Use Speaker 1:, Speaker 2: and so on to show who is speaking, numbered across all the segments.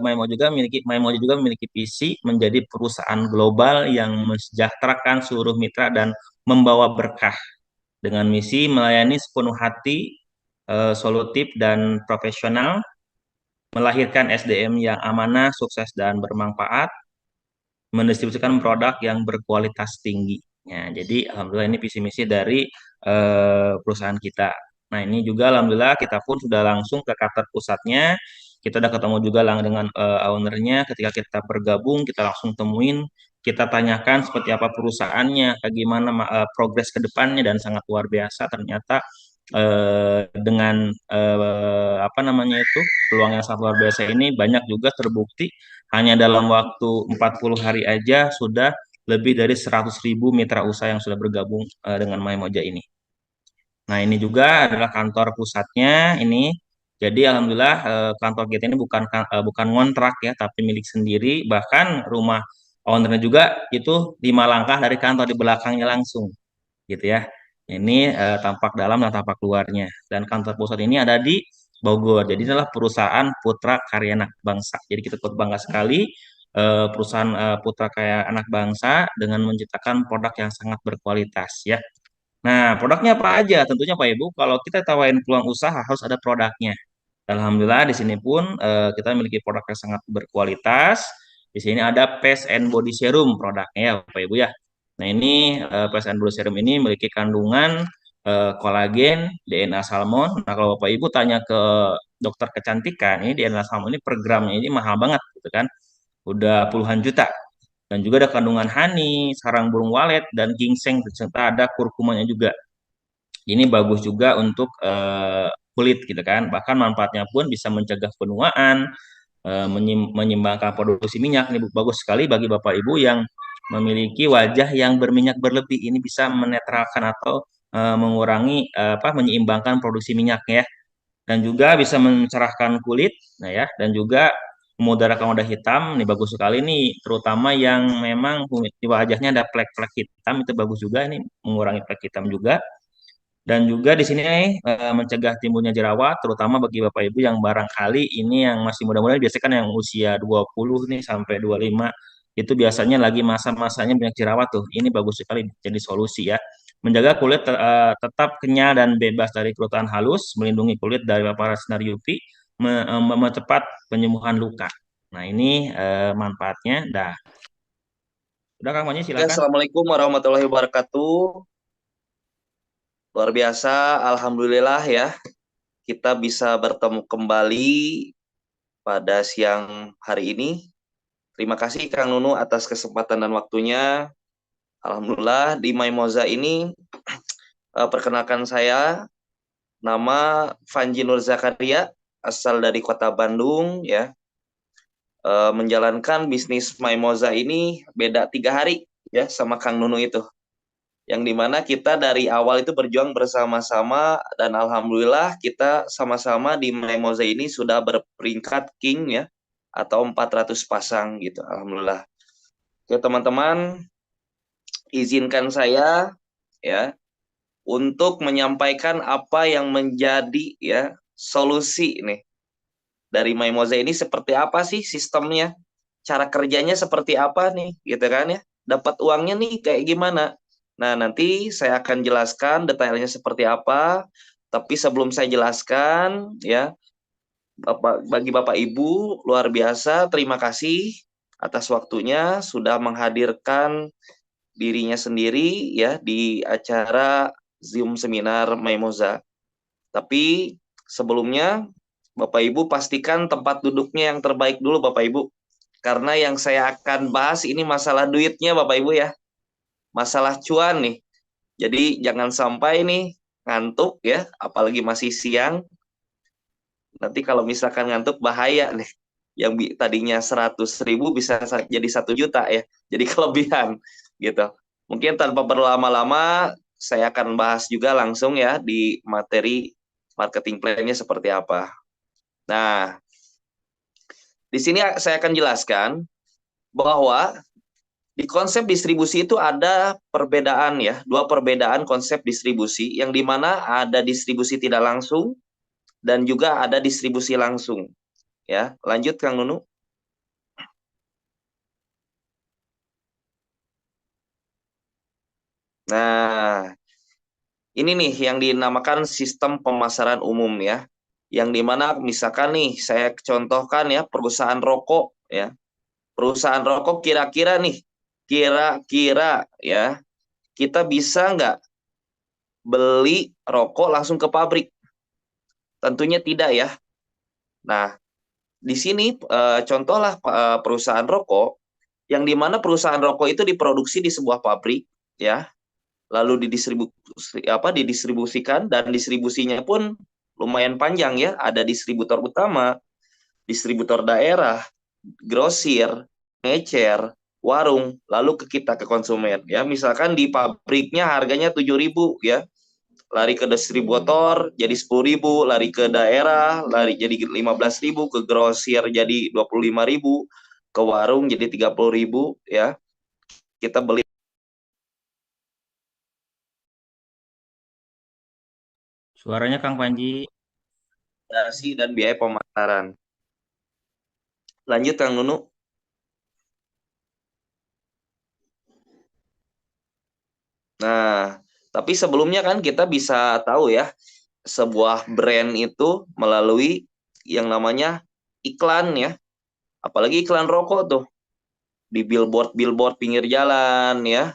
Speaker 1: Maimoja juga memiliki visi menjadi perusahaan global yang mensejahterakan seluruh mitra dan membawa berkah dengan misi melayani sepenuh hati, solutif dan profesional, melahirkan SDM yang amanah, sukses dan bermanfaat, mendistribusikan produk yang berkualitas tinggi. Ya, jadi alhamdulillah ini visi misi dari perusahaan kita. Nah, ini juga alhamdulillah kita pun sudah langsung ke kantor pusatnya. Kita udah ketemu juga dengan ownernya. Ketika kita bergabung, kita langsung temuin, kita tanyakan seperti apa perusahaannya, bagaimana progres ke depannya dan sangat luar biasa ternyata dengan apa namanya itu peluang yang sangat luar biasa ini banyak juga terbukti hanya dalam waktu 40 hari aja sudah lebih dari 100.000 mitra usaha yang sudah bergabung dengan Maimoja ini. Nah, ini juga adalah kantor pusatnya ini. Jadi alhamdulillah kantor kita ini bukan ngontrak ya, tapi milik sendiri. Bahkan rumah ownernya juga itu 5 langkah dari kantor di belakangnya langsung, gitu ya. Ini tampak dalam dan tampak luarnya. Dan kantor pusat ini ada di Bogor. Jadi inilah perusahaan Putra Karya Anak Bangsa. Jadi kita ikut bangga sekali perusahaan Putra Karya Anak Bangsa dengan menciptakan produk yang sangat berkualitas ya. Nah, produknya apa aja? Tentunya Pak Ibu, kalau kita tawarin peluang usaha harus ada produknya. Alhamdulillah di sini pun kita memiliki produk yang sangat berkualitas. Di sini ada Face and Body Serum produknya ya Bapak Ibu ya. Nah ini Face and Body Serum ini memiliki kandungan kolagen, DNA salmon. Nah kalau Bapak Ibu tanya ke dokter kecantikan, ini DNA salmon ini per gramnya ini mahal banget gitu kan. Udah puluhan juta. Dan juga ada kandungan honey, sarang burung walet, dan ginseng serta ada kurkumanya juga. Ini bagus juga untuk kulit gitu kan. Bahkan manfaatnya pun bisa mencegah penuaan, menyimbangkan produksi minyak. Ini bagus sekali bagi Bapak Ibu yang memiliki wajah yang berminyak berlebih. Ini bisa menetralkan atau mengurangi menyeimbangkan produksi minyak ya. Dan juga bisa mencerahkan kulit, nah ya, dan juga memudarkan noda hitam. Ini bagus sekali nih, terutama yang memang di wajahnya ada plek-plek hitam itu bagus juga ini mengurangi plek hitam juga. Dan juga di sini mencegah timbulnya jerawat, terutama bagi Bapak Ibu yang barangkali ini yang masih muda-muda, biasanya kan yang usia 20 nih sampai 25, itu biasanya lagi masa-masanya banyak jerawat tuh. Ini bagus sekali jadi solusi ya. Menjaga kulit tetap kenyal dan bebas dari kerutan halus, melindungi kulit dari paparan sinar UV, mempercepat penyembuhan luka. Nah, ini manfaatnya. Dah. Udah Kang Manyi
Speaker 2: Oke,
Speaker 1: silakan.
Speaker 2: Assalamualaikum warahmatullahi wabarakatuh. Luar biasa, Alhamdulillah ya, kita bisa bertemu kembali pada siang hari ini. Terima kasih Kang Nunu atas kesempatan dan waktunya. Alhamdulillah di Maimoza ini, perkenalkan saya, nama Fanji Nur Zakaria, asal dari kota Bandung ya. Menjalankan bisnis Maimoza ini beda 3 hari ya sama Kang Nunu itu. Yang dimana kita dari awal itu berjuang bersama-sama dan alhamdulillah kita sama-sama di Memoza ini sudah berperingkat king ya atau 400 pasang gitu alhamdulillah. Oke teman-teman, izinkan saya ya untuk menyampaikan apa yang menjadi ya solusi nih dari Memoza ini seperti apa sih sistemnya, cara kerjanya seperti apa nih gitu kan ya, dapat uangnya nih kayak gimana. Nah, nanti saya akan jelaskan detailnya seperti apa. Tapi sebelum saya jelaskan, ya, bagi Bapak Ibu, luar biasa. Terima kasih atas waktunya sudah menghadirkan dirinya sendiri ya di acara Zoom seminar Maimoza. Tapi sebelumnya, Bapak Ibu pastikan tempat duduknya yang terbaik dulu, Bapak Ibu. Karena yang saya akan bahas ini masalah duitnya, Bapak Ibu ya. Masalah cuan nih. Jadi jangan sampai nih ngantuk ya, apalagi masih siang. Nanti kalau misalkan ngantuk bahaya nih. Yang tadinya 100.000 bisa jadi 1 juta ya. Jadi kelebihan gitu. Mungkin tanpa berlama-lama, saya akan bahas juga langsung ya di materi marketing plan-nya seperti apa. Nah, di sini saya akan jelaskan bahwa di konsep distribusi itu ada perbedaan ya, dua perbedaan konsep distribusi, yang dimana ada distribusi tidak langsung dan juga ada distribusi langsung. Ya, lanjut Kang Nunu. Nah, ini nih yang dinamakan sistem pemasaran umum ya. Yang dimana misalkan nih saya contohkan ya perusahaan rokok ya. Perusahaan rokok kira-kira nih, kira-kira ya, kita bisa nggak beli rokok langsung ke pabrik? Tentunya tidak ya. Nah, di sini contohlah perusahaan rokok yang dimana perusahaan rokok itu diproduksi di sebuah pabrik ya, lalu didistribusikan dan distribusinya pun lumayan panjang ya, ada distributor utama, distributor daerah, grosir, ngecer, warung, lalu ke kita ke konsumen ya. Misalkan di pabriknya harganya 7.000 ya, lari ke distributor jadi 10.000, lari ke daerah lari jadi 15.000, ke grosir jadi 25.000, ke warung jadi 30.000 ya. Kita beli
Speaker 1: Suaranya Kang Panji.
Speaker 2: nasi dan biaya pemasaran. Lanjut Kang Nunu. Nah, tapi sebelumnya kan kita bisa tahu ya, sebuah brand itu melalui yang namanya iklan ya. Apalagi iklan rokok tuh di billboard pinggir jalan ya,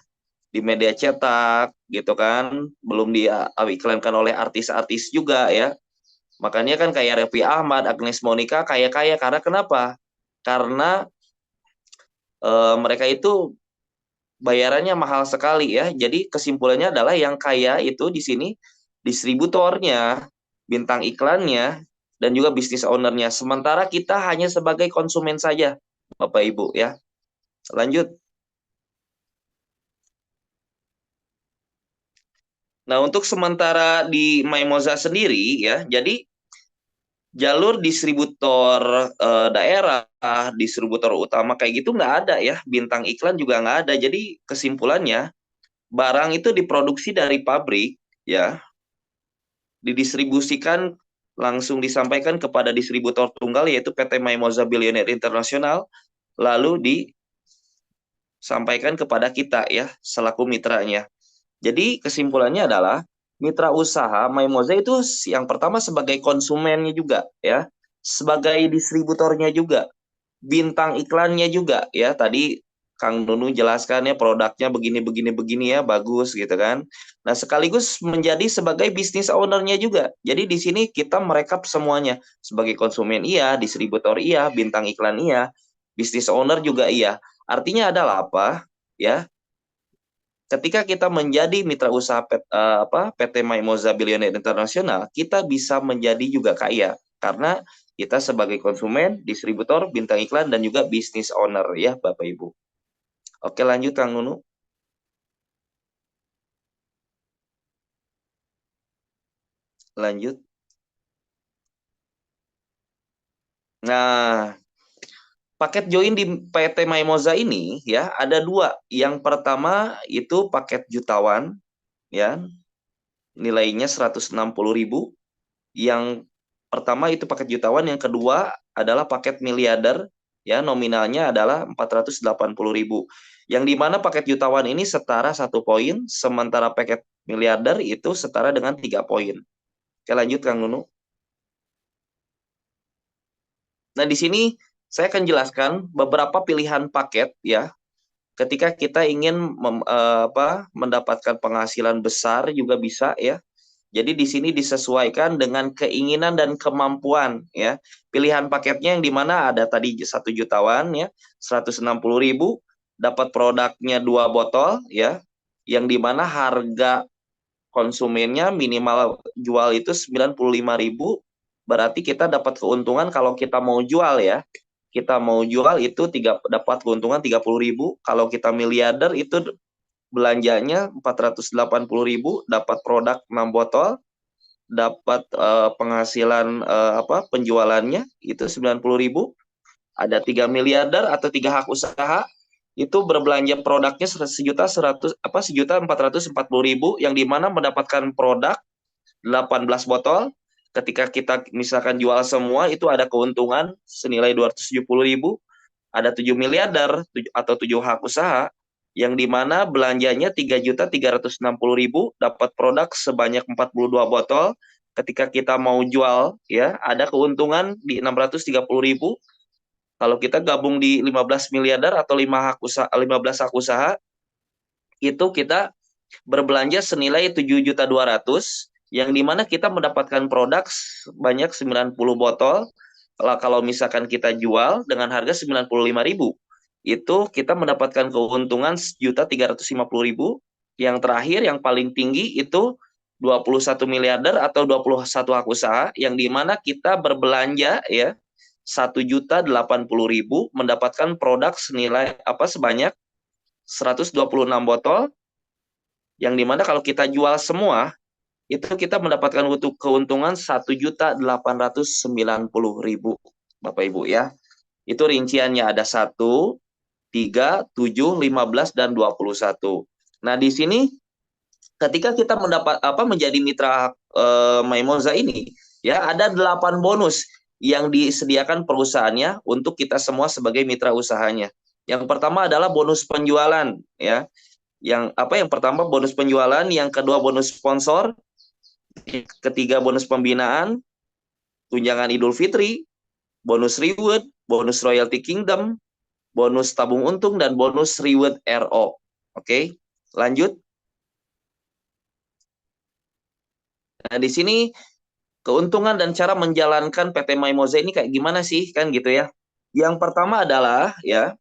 Speaker 2: di media cetak gitu kan, belum diiklankan oleh artis-artis juga ya. Makanya kan kayak Raffi Ahmad, Agnes Monica kaya-kaya karena kenapa? Karena mereka itu bayarannya mahal sekali ya. Jadi kesimpulannya adalah yang kaya itu di sini distributornya, bintang iklannya, dan juga bisnis ownernya. Sementara kita hanya sebagai konsumen saja, Bapak Ibu ya. Lanjut. Nah, untuk sementara di Maimoza sendiri ya, jadi jalur distributor daerah, distributor utama kayak gitu nggak ada ya. Bintang iklan juga nggak ada. Jadi kesimpulannya, barang itu diproduksi dari pabrik ya, didistribusikan langsung disampaikan kepada distributor tunggal yaitu PT Maimoza Billionaire International, lalu disampaikan kepada kita ya selaku mitranya. Jadi kesimpulannya adalah mitra usaha Maimoza itu yang pertama sebagai konsumennya juga ya, sebagai distributornya juga, bintang iklannya juga ya. Tadi Kang Nunu jelaskan ya produknya begini begini begini ya, bagus gitu kan. Nah, sekaligus menjadi sebagai bisnis ownernya juga. Jadi di sini kita merekap semuanya, sebagai konsumen iya, distributor iya, bintang iklan iya, bisnis owner juga iya. Artinya adalah apa? Ya, ketika kita menjadi mitra usaha PT Maimoza Billionaire International, kita bisa menjadi juga kaya karena kita sebagai konsumen, distributor, bintang iklan, dan juga bisnis owner ya Bapak Ibu. Oke, lanjut Kang Nunu. Lanjut. Nah, paket join di PT Maimoza ini ya ada dua. Yang pertama itu paket jutawan ya, nilainya 160.000. Yang pertama itu paket jutawan, yang kedua adalah paket miliarder ya, nominalnya adalah 480.000. Yang dimana paket jutawan ini setara 1 poin, sementara paket miliarder itu setara dengan 3 poin. Oke, lanjut Kang Nunu. Nah, di sini saya akan jelaskan beberapa pilihan paket ya. Ketika kita ingin mendapatkan penghasilan besar juga bisa ya. Jadi di sini disesuaikan dengan keinginan dan kemampuan ya. Pilihan paketnya yang dimana ada tadi 1 jutawan ya, 160.000, dapat produknya 2 botol ya, yang dimana harga konsumennya minimal jual itu 95.000, berarti kita dapat keuntungan kalau kita mau jual ya. Kita mau jual itu dapat keuntungan 30.000, kalau kita miliarder itu belanjanya 480.000, dapat produk 6 botol, dapat penghasilan penjualannya itu 90.000, ada 3 miliarder atau 3 hak usaha itu berbelanja produknya 1.440.000, yang dimana mendapatkan produk 18 botol. Ketika kita misalkan jual semua itu ada keuntungan senilai 270.000, ada 7 miliarder atau 7 hak usaha, yang dimana belanjanya 3.360.000 dapat produk sebanyak 42 botol. Ketika kita mau jual ya ada keuntungan di 630.000. Kalau kita gabung di 15 miliarder atau 15 hak usaha itu kita berbelanja senilai 7.200.000 yang dimana kita mendapatkan produk banyak 90 botol. Kalau misalkan kita jual dengan harga 95.000 itu kita mendapatkan keuntungan 1.350.000. Yang terakhir yang paling tinggi itu 21 miliarder atau 21 hak usaha yang dimana kita berbelanja ya 1.080.000 mendapatkan produk senilai sebanyak 126 botol yang dimana kalau kita jual semua itu kita mendapatkan keuntungan 1.890.000 Bapak Ibu ya. Itu rinciannya ada 1, 3, 7, 15 dan 21. Nah, di sini ketika kita menjadi mitra Maimoza ini ya ada 8 bonus yang disediakan perusahaannya untuk kita semua sebagai mitra usahanya. Yang pertama adalah bonus penjualan ya. Yang pertama bonus penjualan, yang kedua bonus sponsor, ketiga bonus pembinaan, tunjangan Idul Fitri, bonus reward, bonus royalty kingdom, bonus tabung untung, dan bonus reward RO. Oke, lanjut. Nah, di sini keuntungan dan cara menjalankan PT Maimoza ini kayak gimana sih kan gitu ya. Yang pertama adalah ya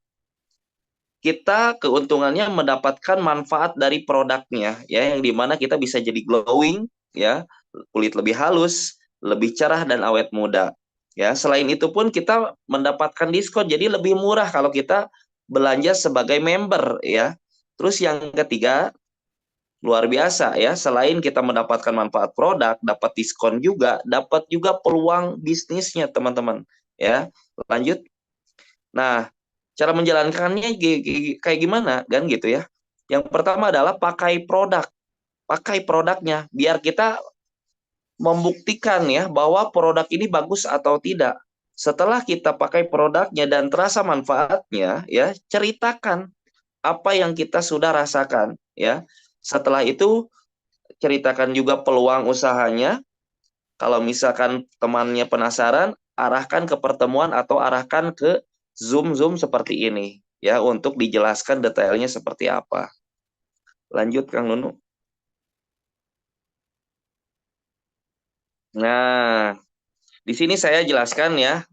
Speaker 2: kita keuntungannya mendapatkan manfaat dari produknya ya yang dimana kita bisa jadi glowing ya, kulit lebih halus, lebih cerah dan awet muda. Ya, selain itu pun kita mendapatkan diskon jadi lebih murah kalau kita belanja sebagai member ya. Terus yang ketiga, luar biasa ya, selain kita mendapatkan manfaat produk, dapat diskon juga, dapat juga peluang bisnisnya teman-teman ya. Lanjut. Nah, cara menjalankannya kayak gimana kan gitu ya. Yang pertama adalah pakai produknya biar kita membuktikan ya bahwa produk ini bagus atau tidak. Setelah kita pakai produknya dan terasa manfaatnya ya, ceritakan apa yang kita sudah rasakan ya. Setelah itu ceritakan juga peluang usahanya. Kalau misalkan temannya penasaran, arahkan ke pertemuan atau arahkan ke Zoom seperti ini ya untuk dijelaskan detailnya seperti apa. Lanjut Kang Nunu. Nah, di sini saya jelaskan ya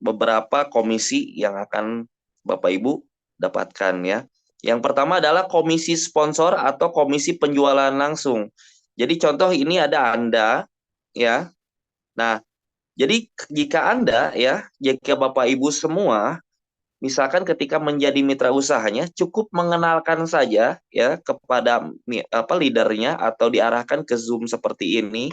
Speaker 2: beberapa komisi yang akan Bapak Ibu dapatkan ya. Yang pertama adalah komisi sponsor atau komisi penjualan langsung. Jadi contoh ini ada Anda ya. Nah, jadi jika Anda ya, jika Bapak Ibu semua misalkan ketika menjadi mitra usahanya cukup mengenalkan saja ya kepada leadernya atau diarahkan ke Zoom seperti ini.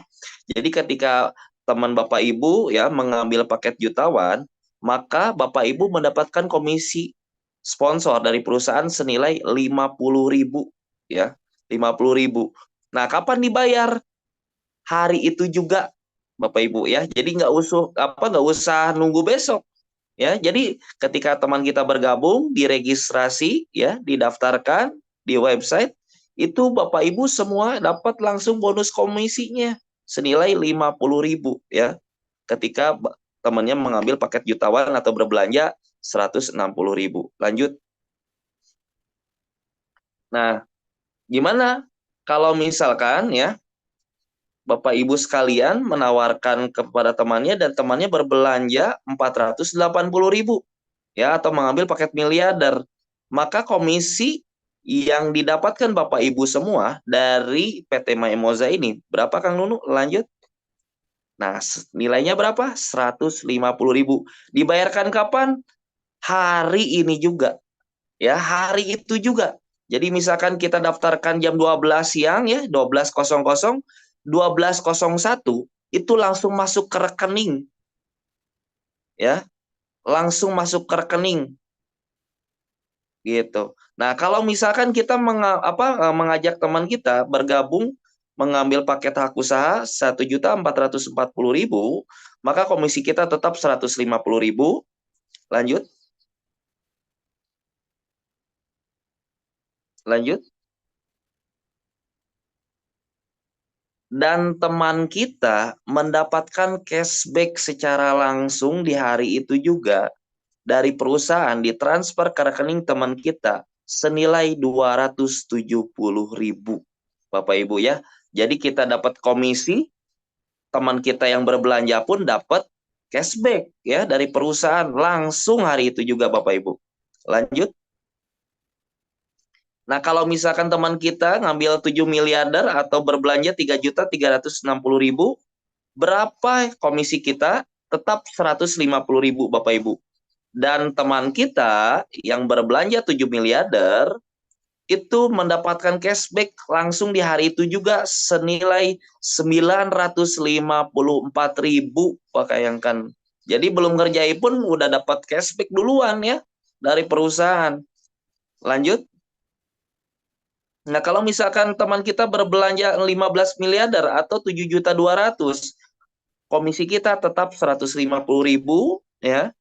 Speaker 2: Jadi ketika teman Bapak Ibu ya mengambil paket jutawan, maka Bapak Ibu mendapatkan komisi sponsor dari perusahaan senilai 50.000 ya, 50.000. Nah, kapan dibayar? Hari itu juga Bapak Ibu ya. Jadi nggak usah nunggu besok. Ya, jadi ketika teman kita bergabung, diregistrasi, ya, didaftarkan di website, itu Bapak Ibu semua dapat langsung bonus komisinya senilai 50.000 ya. Ketika temannya mengambil paket jutawan atau berbelanja 160.000. Lanjut. Nah, gimana kalau misalkan ya Bapak Ibu sekalian menawarkan kepada temannya dan temannya berbelanja 480.000 ya atau mengambil paket miliarder, maka komisi yang didapatkan Bapak Ibu semua dari PT Maimoza ini berapa Kang Nunu? Lanjut. Nah, nilainya berapa? 150.000. Dibayarkan kapan? Hari ini juga. Ya, hari itu juga. Jadi misalkan kita daftarkan jam 12 siang ya, 12.00, 12.01 itu langsung masuk ke rekening. Ya, langsung masuk ke rekening. Gitu. Nah, kalau misalkan kita mengajak teman kita bergabung mengambil paket hak usaha 1.440.000, maka komisi kita tetap 150.000. Lanjut. Lanjut. Dan teman kita mendapatkan cashback secara langsung di hari itu juga dari perusahaan ditransfer ke rekening teman kita senilai 270.000. Bapak Ibu ya. Jadi kita dapat komisi, teman kita yang berbelanja pun dapat cashback ya dari perusahaan langsung hari itu juga Bapak Ibu. Lanjut. Nah, kalau misalkan teman kita ngambil 7 miliarder atau berbelanja 3.360.000, berapa komisi kita? Tetap 150.000 Bapak Ibu. Dan teman kita yang berbelanja 7 miliarder itu mendapatkan cashback langsung di hari itu juga senilai 954.000, bayangkan. Jadi belum ngerjain pun udah dapat cashback duluan ya dari perusahaan. Lanjut. Nah, kalau misalkan teman kita berbelanja 15 miliarder atau 7.200.000, komisi kita tetap 150.000 ya.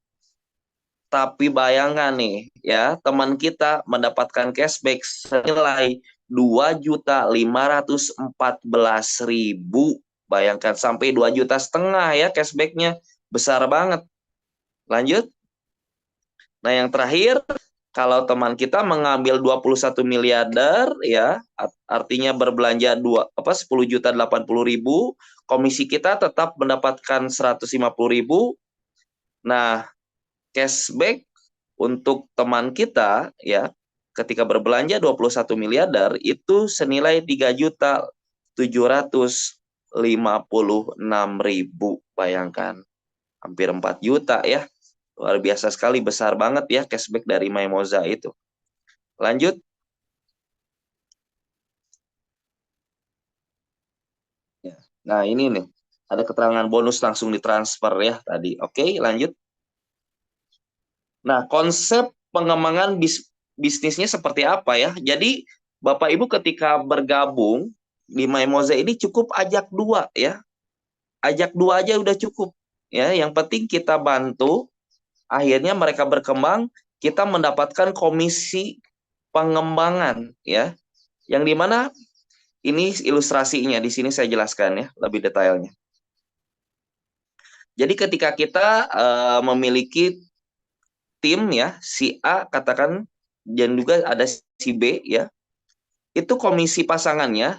Speaker 2: Tapi bayangkan nih ya, teman kita mendapatkan cashback senilai 2.514.000. Bayangkan sampai 2,5 juta ya cashbacknya. Besar banget. Lanjut. Nah, yang terakhir, kalau teman kita mengambil 21 miliarder ya, artinya berbelanja 10.080.000, komisi kita tetap mendapatkan 150.000. Nah, cashback untuk teman kita ya, ketika berbelanja 21 miliarder itu senilai 3.756.000. Bayangkan, hampir 4 juta ya. Luar biasa sekali, besar banget ya cashback dari Maimoza itu. Lanjut. Nah, ini nih. Ada keterangan bonus langsung ditransfer ya tadi. Oke, lanjut. Nah, konsep pengembangan bisnisnya seperti apa ya? Jadi, Bapak Ibu ketika bergabung di Maimoza ini cukup ajak dua ya. Ajak dua aja udah cukup. Ya, yang penting kita bantu, akhirnya mereka berkembang, kita mendapatkan komisi pengembangan ya. Yang dimana ini ilustrasinya di sini saya jelaskan ya lebih detailnya. Jadi ketika kita memiliki tim ya, si A katakan dan juga ada si B ya, itu komisi pasangannya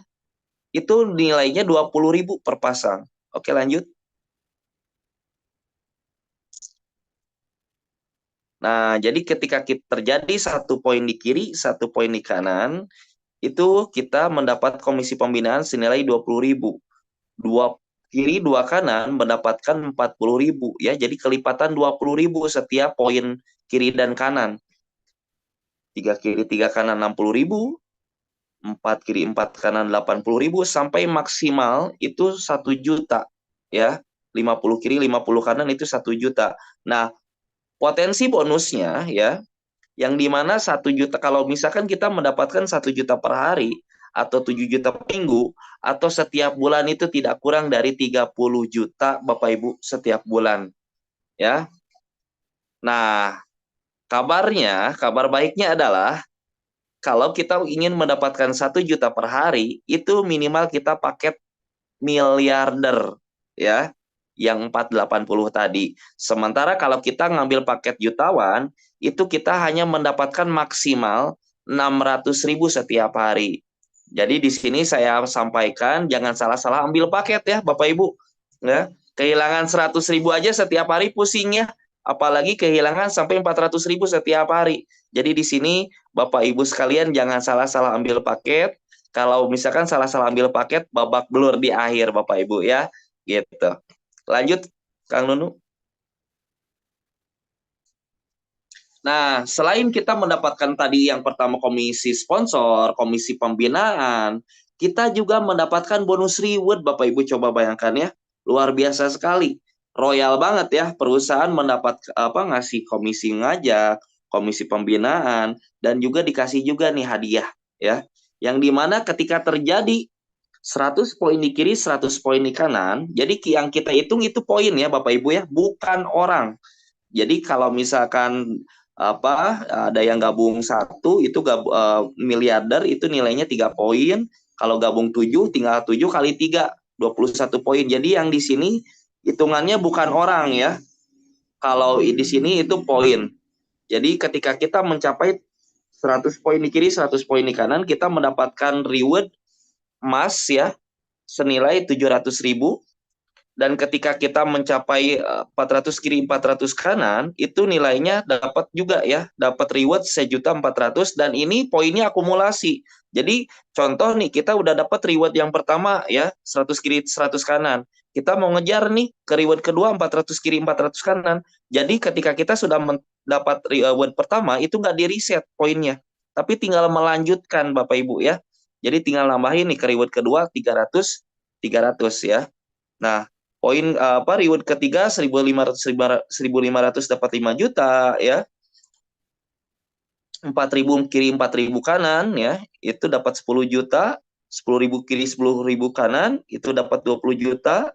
Speaker 2: itu nilainya 20.000 per pasang. Oke, lanjut. Nah, jadi ketika terjadi satu poin di kiri, satu poin di kanan, itu kita mendapat komisi pembinaan senilai 20.000. Dua kiri, dua kanan mendapatkan 40.000 ya. Jadi kelipatan 20.000 setiap poin kiri dan kanan. 3 kiri, 3 kanan 60.000, 4 kiri, 4 kanan 80.000 sampai maksimal itu 1 juta ya. 50 kiri, 50 kanan itu 1 juta. Nah, potensi bonusnya ya, yang dimana 1 juta, kalau misalkan kita mendapatkan 1 juta per hari atau 7 juta per minggu, atau setiap bulan itu tidak kurang dari 30 juta Bapak Ibu setiap bulan ya. Nah, kabar baiknya adalah kalau kita ingin mendapatkan 1 juta per hari, itu minimal kita paket miliarder ya, yang 480 tadi. Sementara kalau kita ngambil paket jutawan, itu kita hanya mendapatkan maksimal 600.000 setiap hari. Jadi di sini saya sampaikan jangan salah-salah ambil paket ya Bapak Ibu. Ya, kehilangan 100.000 aja setiap hari pusing ya. Apalagi kehilangan sampai 400.000 setiap hari. Jadi di sini Bapak Ibu sekalian jangan salah-salah ambil paket. Kalau misalkan salah-salah ambil paket, babak belur di akhir Bapak Ibu ya. Gitu. Lanjut, Kang Nunu. Nah, selain kita mendapatkan tadi yang pertama komisi sponsor, komisi pembinaan, kita juga mendapatkan bonus reward, Bapak Ibu coba bayangkan ya. Luar biasa sekali. Royal banget ya, perusahaan mendapat ngasih komisi ngajak, komisi pembinaan, dan juga dikasih juga nih hadiah ya. Yang dimana ketika terjadi 100 poin di kiri, 100 poin di kanan, jadi yang kita hitung itu poin ya Bapak Ibu ya, bukan orang. Jadi kalau misalkan ada yang gabung satu itu miliarder itu nilainya 3 poin. Kalau gabung 7 tinggal 7 kali 3 21 poin. Jadi yang di sini hitungannya bukan orang ya. Kalau di sini itu poin. Jadi ketika kita mencapai 100 poin di kiri, 100 poin di kanan, kita mendapatkan reward emas ya senilai 700.000. Dan ketika kita mencapai 400 kiri 400 kanan, itu nilainya dapat juga ya, dapat reward 1.400.000 dan ini poinnya akumulasi. Jadi contoh nih, kita udah dapat reward yang pertama ya, 100 kiri 100 kanan. Kita mau ngejar nih ke reward kedua 400 kiri 400 kanan. Jadi ketika kita sudah mendapat reward pertama, itu nggak di reset poinnya. Tapi tinggal melanjutkan Bapak Ibu ya. Jadi tinggal nambahin nih ke reward kedua 300 ya. Nah, poin reward ketiga 1.500 dapat 5 juta ya. 4.000 kiri 4.000 kanan ya, itu dapat 10 juta. 10.000 kiri 10.000 kanan itu dapat 20 juta.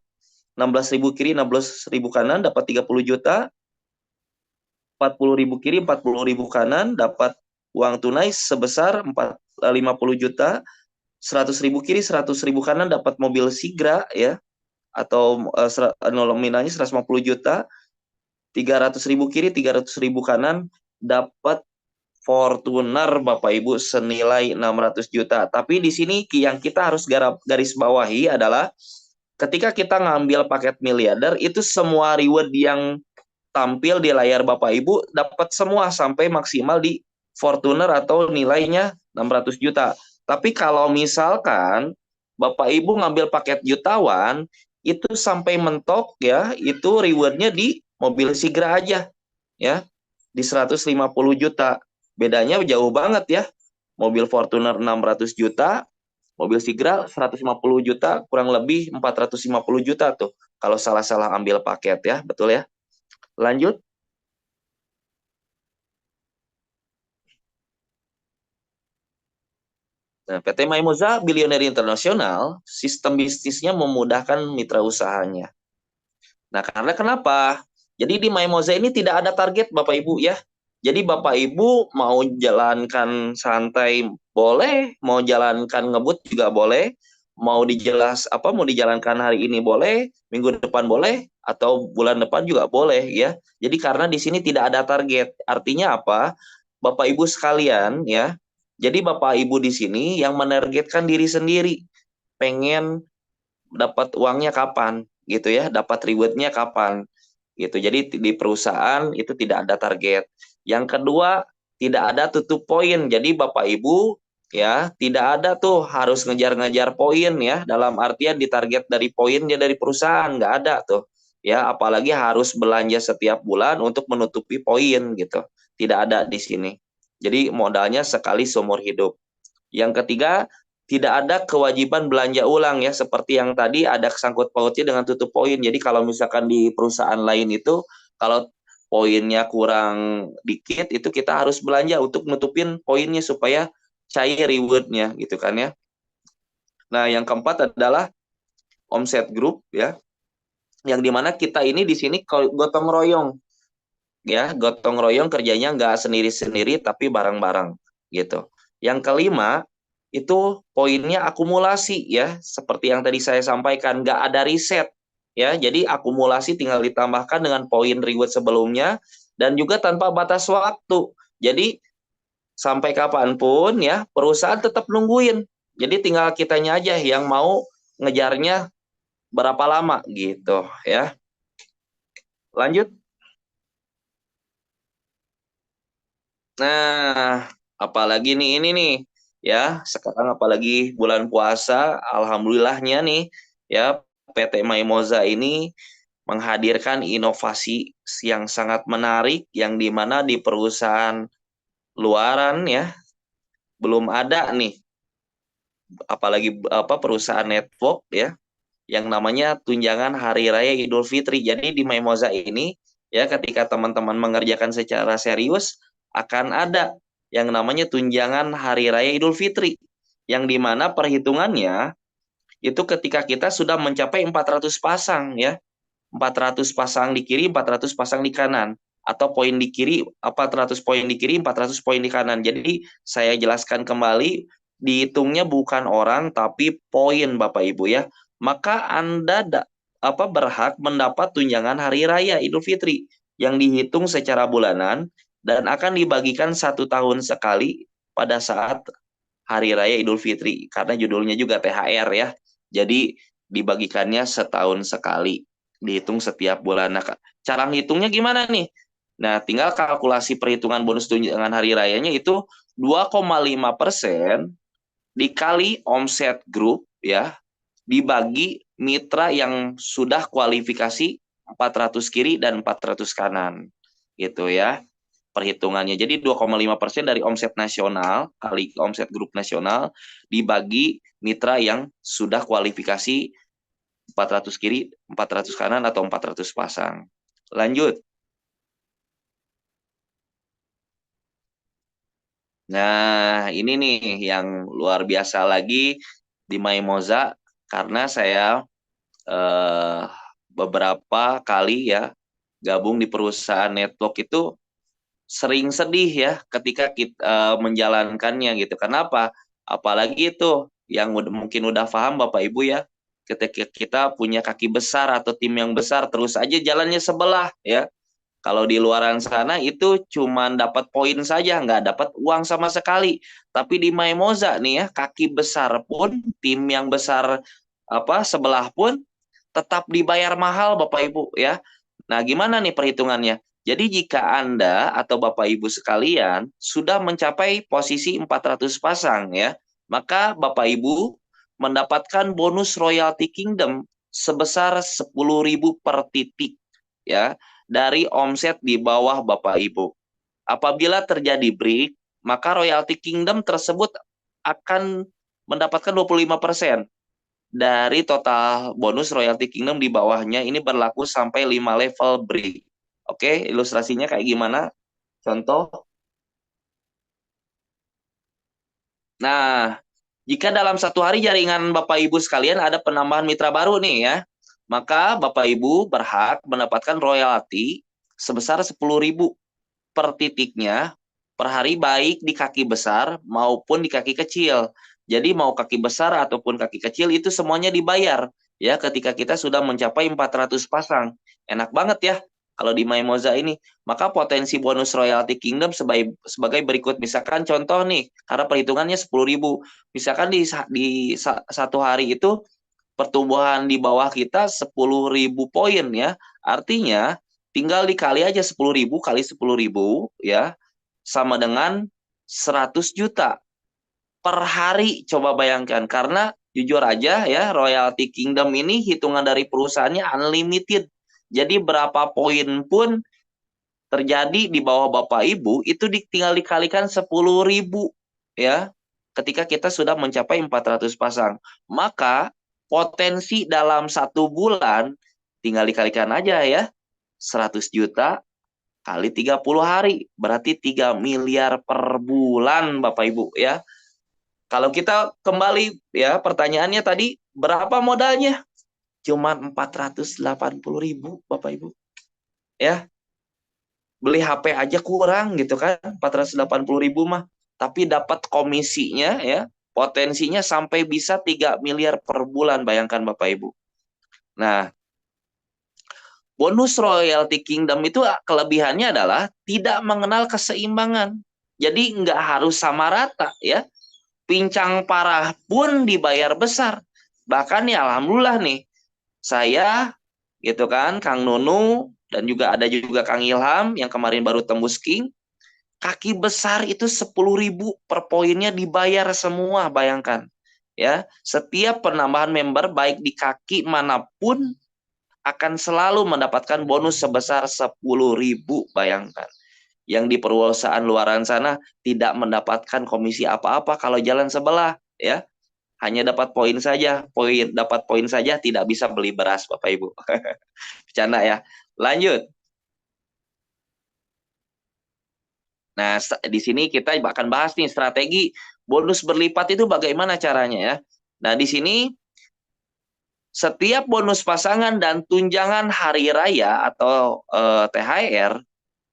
Speaker 2: 16.000 kiri 16.000 kanan dapat 30 juta. 40.000 kiri 40.000 kanan dapat uang tunai sebesar 50 juta. 100.000 kiri 100.000 kanan dapat mobil Sigra ya, atau nominalnya 150 juta. 300.000 kiri 300.000 kanan dapat Fortuner Bapak Ibu senilai 600 juta. Tapi di sini yang kita harus garis bawahi adalah ketika kita ngambil paket miliarder, itu semua reward yang tampil di layar Bapak Ibu dapat semua sampai maksimal di Fortuner atau nilainya 600 juta. Tapi kalau misalkan Bapak Ibu ngambil paket jutawan, itu sampai mentok ya, itu rewardnya di mobil Sigra aja ya, di 150 juta. Bedanya jauh banget ya. Mobil Fortuner 600 juta, mobil Sigra 150 juta, kurang lebih 450 juta tuh. Kalau salah-salah ambil paket ya, betul ya. Lanjut. Nah, PT Maimoza Billionaire International, sistem bisnisnya memudahkan mitra usahanya. Nah, karena kenapa? Jadi di Maimoza ini tidak ada target Bapak Ibu ya. Jadi Bapak Ibu mau jalankan santai boleh, mau jalankan ngebut juga boleh, mau dijalankan hari ini boleh, minggu depan boleh, atau bulan depan juga boleh ya. Jadi karena di sini tidak ada target. Artinya apa? Bapak Ibu sekalian ya. Jadi Bapak Ibu di sini yang menargetkan diri sendiri, pengen dapat uangnya kapan gitu ya, dapat rewardnya kapan gitu. Jadi di perusahaan itu tidak ada target. Yang kedua, tidak ada tutup poin. Jadi Bapak Ibu ya, tidak ada tuh harus ngejar-ngejar poin ya, dalam artian ditarget dari poinnya dari perusahaan, nggak ada tuh ya, apalagi harus belanja setiap bulan untuk menutupi poin gitu, tidak ada di sini. Jadi modalnya sekali seumur hidup. Yang ketiga, tidak ada kewajiban belanja ulang ya, seperti yang tadi ada sangkut pautnya dengan tutup poin. Jadi kalau misalkan di perusahaan lain itu, kalau poinnya kurang dikit, itu kita harus belanja untuk nutupin poinnya supaya cair rewardnya gitu kan ya. Nah, yang keempat adalah omset group ya, yang dimana kita ini di sini gotong royong ya, gotong royong kerjanya nggak sendiri-sendiri tapi bareng-bareng gitu. Yang kelima itu poinnya akumulasi ya, seperti yang tadi saya sampaikan, nggak ada riset ya, jadi akumulasi tinggal ditambahkan dengan poin reward sebelumnya dan juga tanpa batas waktu. Jadi sampai kapanpun ya perusahaan tetap nungguin, jadi tinggal kitanya aja yang mau ngejarnya berapa lama gitu ya. Lanjut. Nah, apalagi nih ini nih ya, sekarang apalagi bulan puasa, alhamdulillahnya nih ya, PT Maimoza ini menghadirkan inovasi yang sangat menarik yang dimana di perusahaan luaran ya belum ada nih, apalagi perusahaan network ya, yang namanya tunjangan Hari Raya Idul Fitri. Jadi di Maimoza ini ya, ketika teman-teman mengerjakan secara serius akan ada yang namanya tunjangan Hari Raya Idul Fitri, yang dimana perhitungannya itu ketika kita sudah mencapai 400 pasang ya, 400 pasang di kiri, 400 pasang di kanan. atau poin di kiri, 400 poin di kiri, 400 poin di kanan. Jadi saya jelaskan kembali, dihitungnya bukan orang tapi poin Bapak Ibu ya. Maka Anda berhak mendapat tunjangan hari raya Idul Fitri yang dihitung secara bulanan dan akan dibagikan 1 tahun sekali pada saat Hari Raya Idul Fitri, karena judulnya juga THR ya. Jadi dibagikannya setahun sekali, dihitung setiap bulan. Nah, cara ngitungnya gimana nih? Nah, tinggal kalkulasi perhitungan bonus tunjangan hari rayanya itu 2,5% dikali omset grup ya, dibagi mitra yang sudah kualifikasi 400 kiri dan 400 kanan. Gitu ya perhitungannya. Jadi 2,5% dari omset nasional kali omset grup nasional dibagi mitra yang sudah kualifikasi 400 kiri, 400 kanan atau 400 pasang. Lanjut. Nah, ini nih yang luar biasa lagi di Maimoza karena saya eh, beberapa kali ya gabung di perusahaan network itu sering sedih ya ketika kita menjalankannya gitu. Kenapa? Apalagi itu yang mungkin udah paham Bapak Ibu ya, ketika kita punya kaki besar atau tim yang besar terus aja jalannya sebelah ya. Kalau di luaran sana itu cuman dapat poin saja, nggak dapat uang sama sekali. Tapi di Maimoza nih ya, kaki besar pun, tim yang besar sebelah pun tetap dibayar mahal Bapak Ibu ya. Nah, gimana nih perhitungannya? Jadi jika Anda atau Bapak Ibu sekalian sudah mencapai posisi 400 pasang ya, maka Bapak Ibu mendapatkan bonus Royalty Kingdom sebesar 10.000 per titik ya dari omset di bawah Bapak Ibu. Apabila terjadi break, maka Royalty Kingdom tersebut akan mendapatkan 25% dari total bonus Royalty Kingdom di bawahnya. Ini berlaku sampai 5 level break. Oke, ilustrasinya kayak gimana? Contoh. Nah, jika dalam satu hari jaringan Bapak Ibu sekalian ada penambahan mitra baru nih ya, maka Bapak Ibu berhak mendapatkan royalti sebesar 10.000 per titiknya per hari, baik di kaki besar maupun di kaki kecil. Jadi mau kaki besar ataupun kaki kecil itu semuanya dibayar ya ketika kita sudah mencapai 400 pasang. Enak banget ya kalau di Maimoza ini. Maka potensi bonus Royalty Kingdom sebagai berikut. Misalkan contoh nih, karena perhitungannya 10.000. Misalkan di satu hari itu pertumbuhan di bawah kita 10.000 poin ya. Artinya tinggal dikali aja 10.000 kali 10.000 ya, sama dengan 100 juta per hari. Coba bayangkan, karena jujur aja ya, Royalty Kingdom ini hitungan dari perusahaannya unlimited. Jadi berapa poin pun terjadi di bawah Bapak Ibu itu tinggal dikalikan 10.000 ya. Ketika kita sudah mencapai 400 pasang, maka potensi dalam 1 bulan tinggal dikalikan aja ya. 100 juta kali 30 hari berarti 3 miliar per bulan Bapak Ibu ya. Kalau kita kembali ya, pertanyaannya tadi berapa modalnya? Cuma 480.000 Bapak Ibu ya. Beli HP aja kurang gitu kan, 480.000 mah, tapi dapat komisinya ya, potensinya sampai bisa 3 miliar per bulan, bayangkan Bapak Ibu. Nah, bonus Royalty Kingdom itu kelebihannya adalah tidak mengenal keseimbangan. Jadi nggak harus sama rata ya. Pincang parah pun dibayar besar. Bahkan ya alhamdulillah nih, saya gitu kan, Kang Nunu, dan juga ada juga Kang Ilham yang kemarin baru tembus King, kaki besar itu 10.000 per poinnya dibayar semua, bayangkan. Ya, setiap penambahan member baik di kaki manapun akan selalu mendapatkan bonus sebesar 10.000, bayangkan. Yang di perusahaan luaran sana tidak mendapatkan komisi apa-apa kalau jalan sebelah, ya. Hanya dapat poin saja, dapat poin saja, tidak bisa beli beras Bapak Ibu. Bercanda ya. Lanjut. Nah, di sini kita akan bahas nih strategi bonus berlipat itu bagaimana caranya ya. Nah, di sini setiap bonus pasangan dan tunjangan hari raya atau THR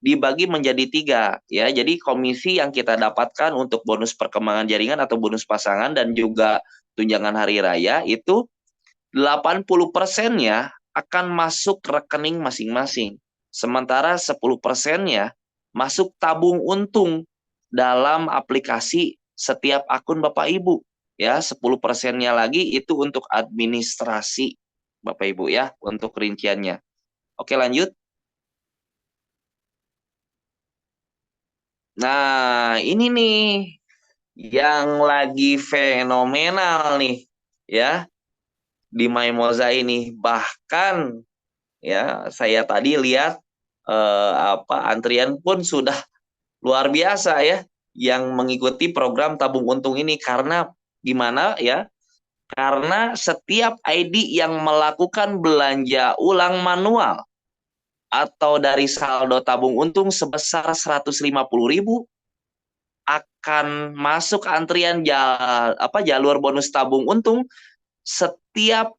Speaker 2: dibagi menjadi 3 ya. Jadi komisi yang kita dapatkan untuk bonus perkembangan jaringan atau bonus pasangan dan juga tunjangan hari raya itu 80%-nya akan masuk rekening masing-masing. Sementara 10%-nya masuk tabung untung dalam aplikasi setiap akun Bapak Ibu. Ya, 10%-nya lagi itu untuk administrasi Bapak Ibu ya, untuk rinciannya. Oke, lanjut. Nah, ini nih yang lagi fenomenal nih ya di Maimoza ini. Bahkan ya saya tadi lihat antrian pun sudah luar biasa ya yang mengikuti program tabung untung ini karena gimana ya? Karena setiap ID yang melakukan belanja ulang manual atau dari saldo tabung untung sebesar 150.000 akan masuk antrian jalur bonus tabung untung. Setiap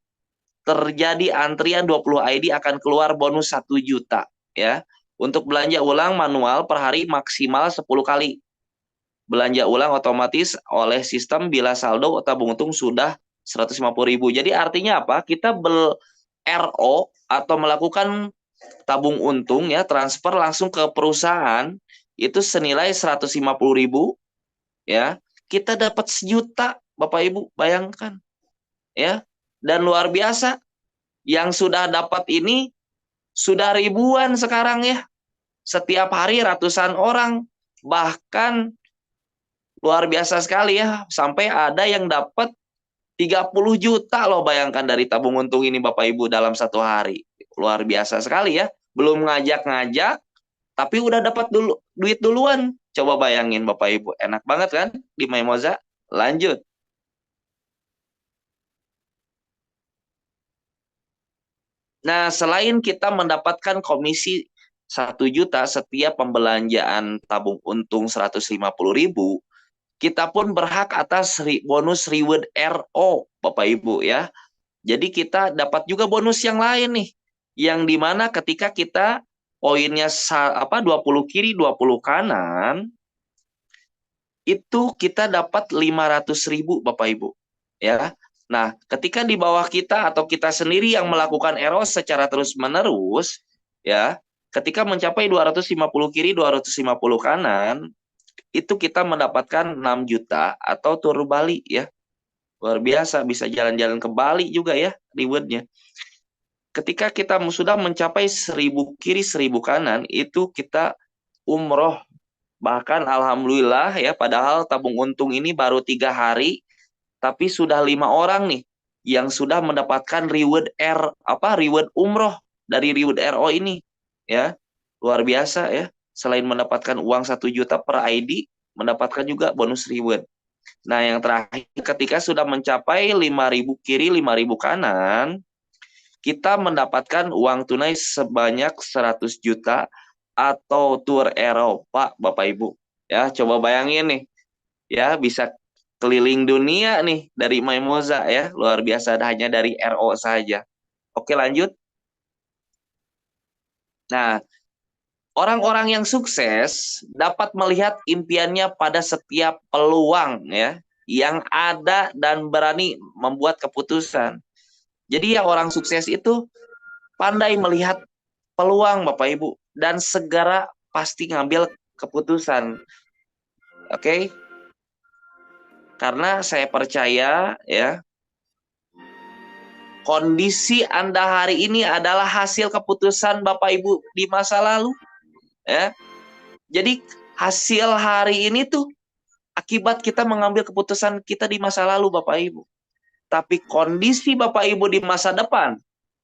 Speaker 2: terjadi antrian 20 ID akan keluar bonus 1 juta ya. Untuk belanja ulang manual per hari maksimal 10 kali. Belanja ulang otomatis oleh sistem bila saldo tabung untung sudah 150.000. Jadi artinya apa? Kita RO atau melakukan tabung untung ya, transfer langsung ke perusahaan itu senilai 150.000 ya. Kita dapat 1 juta, Bapak Ibu, bayangkan. Ya. Dan luar biasa yang sudah dapat ini sudah ribuan sekarang ya. Setiap hari ratusan orang, bahkan luar biasa sekali ya, sampai ada yang dapat 30 juta loh, bayangkan dari tabung untung ini Bapak Ibu dalam 1 hari. Luar biasa sekali ya. Belum ngajak-ngajak, tapi udah dapat duit duluan. Coba bayangin Bapak Ibu, enak banget kan di Maimoza? Lanjut. Nah, selain kita mendapatkan komisi 1 juta setiap pembelanjaan tabung untung 150.000, kita pun berhak atas bonus reward RO, Bapak Ibu ya. Jadi kita dapat juga bonus yang lain nih, yang dimana ketika kita poinnya 20 kiri 20 kanan, itu kita dapat 500.000 Bapak Ibu ya. Nah, ketika di bawah kita atau kita sendiri yang melakukan RO secara terus-menerus ya, ketika mencapai 250 kiri 250 kanan, itu kita mendapatkan 6 juta atau tur Bali ya. Luar biasa, bisa jalan-jalan ke Bali juga ya rewardnya. Ketika kita sudah mencapai 1.000 kiri 1.000 kanan, itu kita umroh. Bahkan alhamdulillah ya, padahal tabung untung ini baru 3 hari, tapi sudah 5 orang nih yang sudah mendapatkan reward reward umroh dari reward RO ini ya. Luar biasa ya. Selain mendapatkan uang 1 juta per ID, mendapatkan juga bonus reward. Nah, yang terakhir ketika sudah mencapai 5.000 kiri 5.000 kanan, kita mendapatkan uang tunai sebanyak 100 juta atau tur Eropa, Bapak Ibu. Ya, coba bayangin nih. Ya, bisa keliling dunia nih dari Maimoza ya. Luar biasa, hanya dari RO saja. Oke, lanjut. Nah, orang-orang yang sukses dapat melihat impiannya pada setiap peluang ya yang ada dan berani membuat keputusan. Jadi yang orang sukses itu pandai melihat peluang Bapak Ibu dan segera pasti ngambil keputusan. Oke? Karena saya percaya ya, kondisi Anda hari ini adalah hasil keputusan Bapak Ibu di masa lalu ya. Jadi hasil hari ini tuh akibat kita mengambil keputusan kita di masa lalu Bapak Ibu. Tapi kondisi Bapak Ibu di masa depan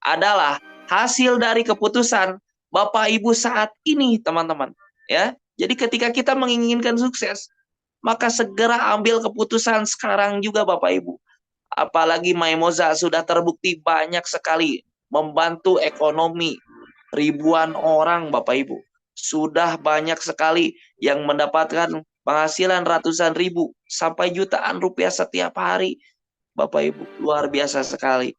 Speaker 2: adalah hasil dari keputusan Bapak Ibu saat ini, teman-teman. Ya, jadi ketika kita menginginkan sukses, maka segera ambil keputusan sekarang juga Bapak Ibu. Apalagi Maimoza sudah terbukti banyak sekali membantu ekonomi ribuan orang Bapak Ibu. Sudah banyak sekali yang mendapatkan penghasilan ratusan ribu sampai jutaan rupiah setiap hari. Bapak Ibu, luar biasa sekali.